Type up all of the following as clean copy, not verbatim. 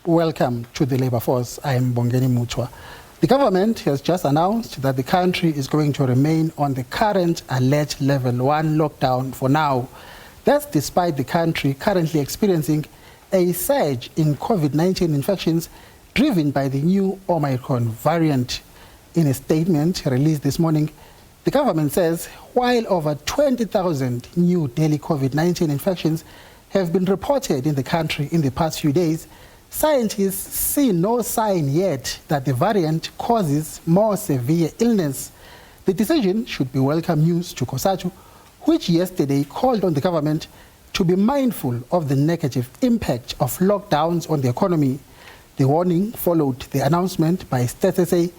Welcome to the Labour Force. I am Bongeni Mutwa. The government has just announced that the country is going to remain on the current alleged level 1 lockdown for now. That's despite the country currently experiencing a surge in COVID-19 infections driven by the new Omicron variant. In a statement released this morning, the government says while over 20,000 new daily COVID-19 infections have been reported in the country in the past few days, scientists see no sign yet that the variant causes more severe illness. The decision should be welcome news to Cosatu, which yesterday called on the government to be mindful of the negative impact of lockdowns on the economy. The warning followed the announcement by SABC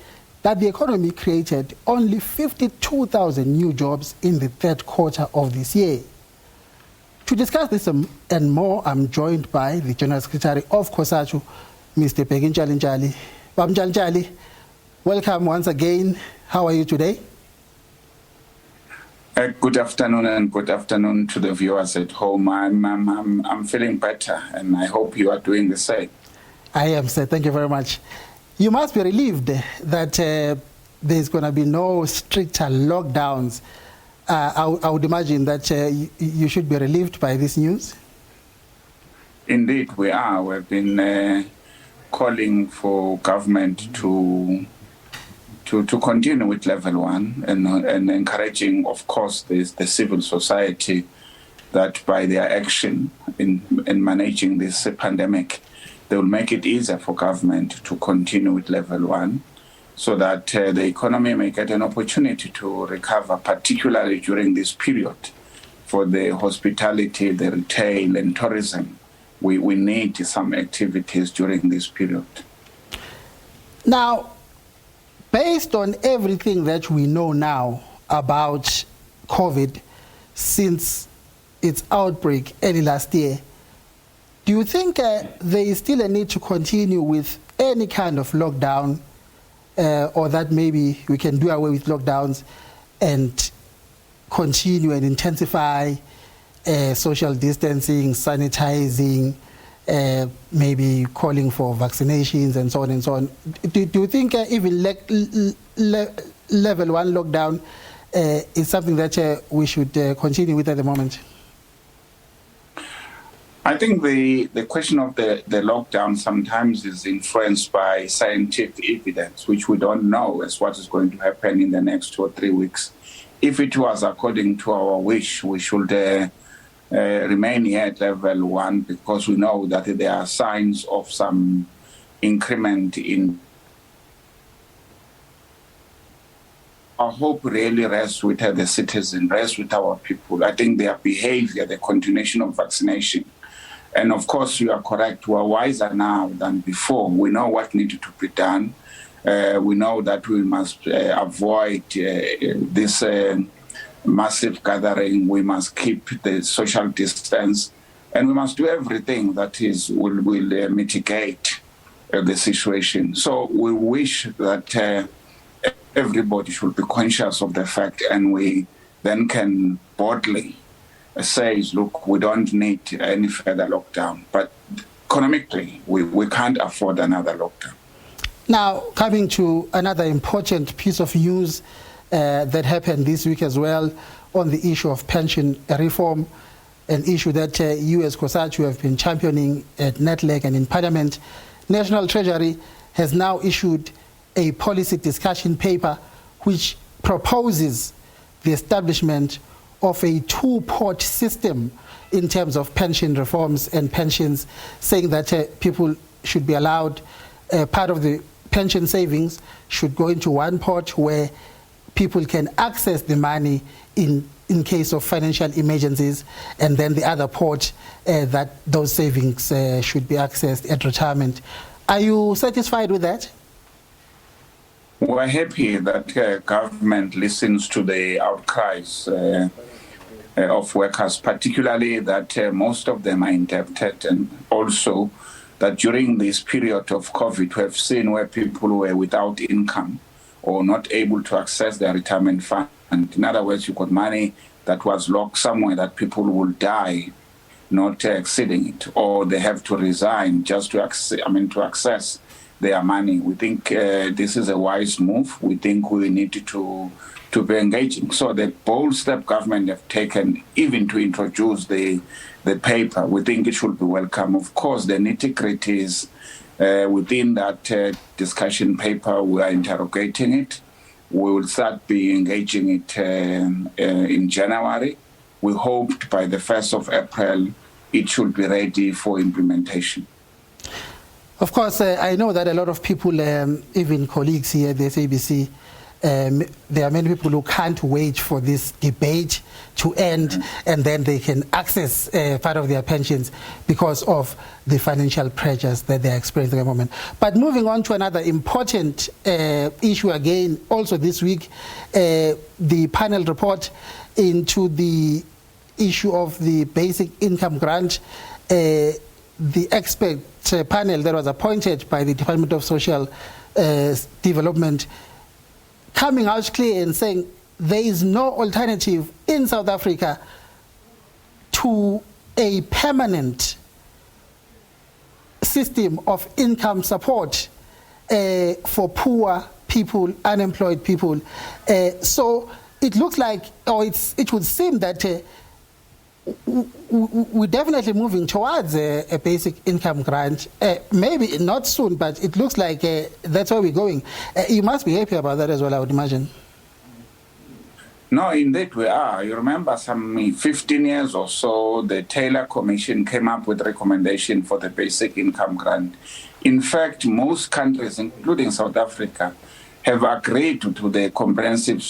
that the economy created only 52,000 new jobs in the third quarter of this year. To discuss this and more, I'm joined by the General Secretary of Cosatu, Mr. Bheki Ntshalintshali. Ntshalintshali, welcome once again. How are you today? Good afternoon, and good afternoon to the viewers at home. I'm feeling better, and I hope you are doing the same. I am, sir. Thank you very much. You must be relieved that there's going to be no stricter lockdowns. I would imagine that you should be relieved by this news. Indeed, we are. We've been calling for government to continue with level 1 and encouraging, of course, the civil society that by their action in managing this pandemic, they will make it easier for government to continue with level 1. So that the economy may get an opportunity to recover, particularly during this period. For the hospitality, the retail and tourism, we need some activities during this period. Now, based on everything that we know now about COVID since its outbreak early last year, do you think there is still a need to continue with any kind of lockdown? Or that maybe we can do away with lockdowns and continue and intensify social distancing, sanitizing, maybe calling for vaccinations and so on and so on. Do you think even level 1 lockdown is something that we should continue with at the moment? I think the question of the lockdown sometimes is influenced by scientific evidence, which we don't know as what is going to happen in the next 2 or 3 weeks. If it was according to our wish, we should remain here at level 1 because we know that there are signs of some increment in. Our hope really rests with the citizen, rests with our people. I think their behavior, the continuation of vaccination. And of course, you are correct. We are wiser now than before. We know what needed to be done. We know that we must avoid this massive gathering. We must keep the social distance. And we must do everything that will mitigate the situation. So we wish that everybody should be conscious of the fact, and we then can boldly says, look, we don't need any further lockdown. But economically, we can't afford another lockdown. Now, coming to another important piece of news that happened this week as well on the issue of pension reform, an issue that you as Cosatu have been championing at NETLEC and in Parliament. National Treasury has now issued a policy discussion paper which proposes the establishment of a two-pot system in terms of pension reforms and pensions, saying that people should be allowed, part of the pension savings should go into one pot where people can access the money in case of financial emergencies, and then the other pot that those savings should be accessed at retirement. Are you satisfied with that? We're happy that government listens to the outcries of workers, particularly that most of them are indebted, and also that during this period of COVID, we have seen where people were without income or not able to access their retirement fund. In other words, you got money that was locked somewhere that people will die not exceeding it, or they have to resign just to access their money. We think this is a wise move. We think we need to be engaging. So the bold step government have taken, even to introduce the paper, we think it should be welcome. Of course, the nitty-gritty is within that discussion paper, we are interrogating it. We will start be engaging it in January. We hoped by the 1st of April, it should be ready for implementation. Of course, I know that a lot of people, even colleagues here at the SABC, there are many people who can't wait for this debate to end and then they can access part of their pensions because of the financial pressures that they're experiencing at the moment. But moving on to another important issue again, also this week, the panel report into the issue of the basic income grant. The expert panel that was appointed by the Department of Social Development coming out clear and saying there is no alternative in South Africa to a permanent system of income support for poor people, unemployed people. So it looks like, or it would seem that we're definitely moving towards a basic income grant. Maybe not soon, but it looks like that's where we're going. You must be happy about that as well, I would imagine. No, indeed we are. You remember some 15 years or so, the Taylor Commission came up with a recommendation for the basic income grant. In fact, most countries, including South Africa, have agreed to the comprehensive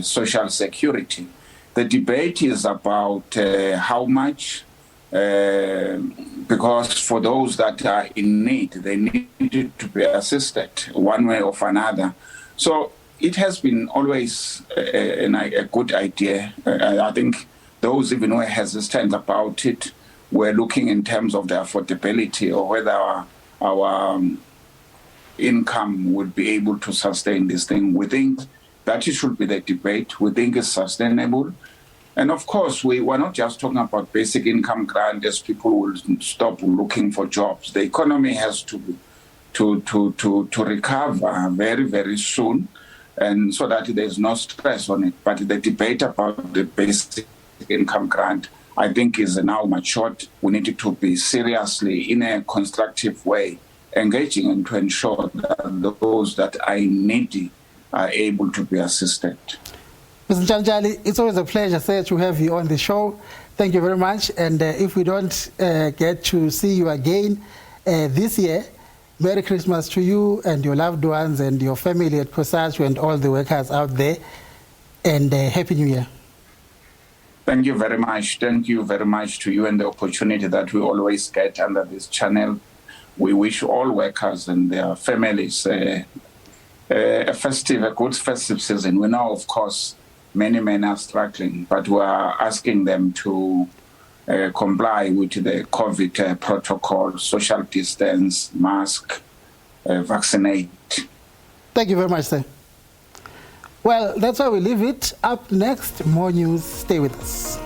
social security. The debate is about how much, because for those that are in need, they need to be assisted one way or another. So it has been always a good idea. I think those even who are hesitant about it were looking in terms of the affordability or whether our income would be able to sustain this thing. We think that it should be the debate. We think it's sustainable. And of course, we're not just talking about basic income grant as people will stop looking for jobs. The economy has to recover very, very soon, and so that there's no stress on it. But the debate about the basic income grant, I think, is now matured. We need to be seriously, in a constructive way, engaging and to ensure that those that are needy are able to be assisted. Mr. Ntshalintshali, it's always a pleasure, sir, to have you on the show. Thank you very much. And if we don't get to see you again this year, Merry Christmas to you and your loved ones and your family at Cosatu and all the workers out there. And Happy New Year. Thank you very much. Thank you very much to you and the opportunity that we always get under this channel. We wish all workers and their families a good festive season. We know, of course, many men are struggling, but we are asking them to comply with the COVID protocol, social distance, mask, vaccinate. Thank you very much, sir. Well, that's why we leave it. Up next, more news. Stay with us.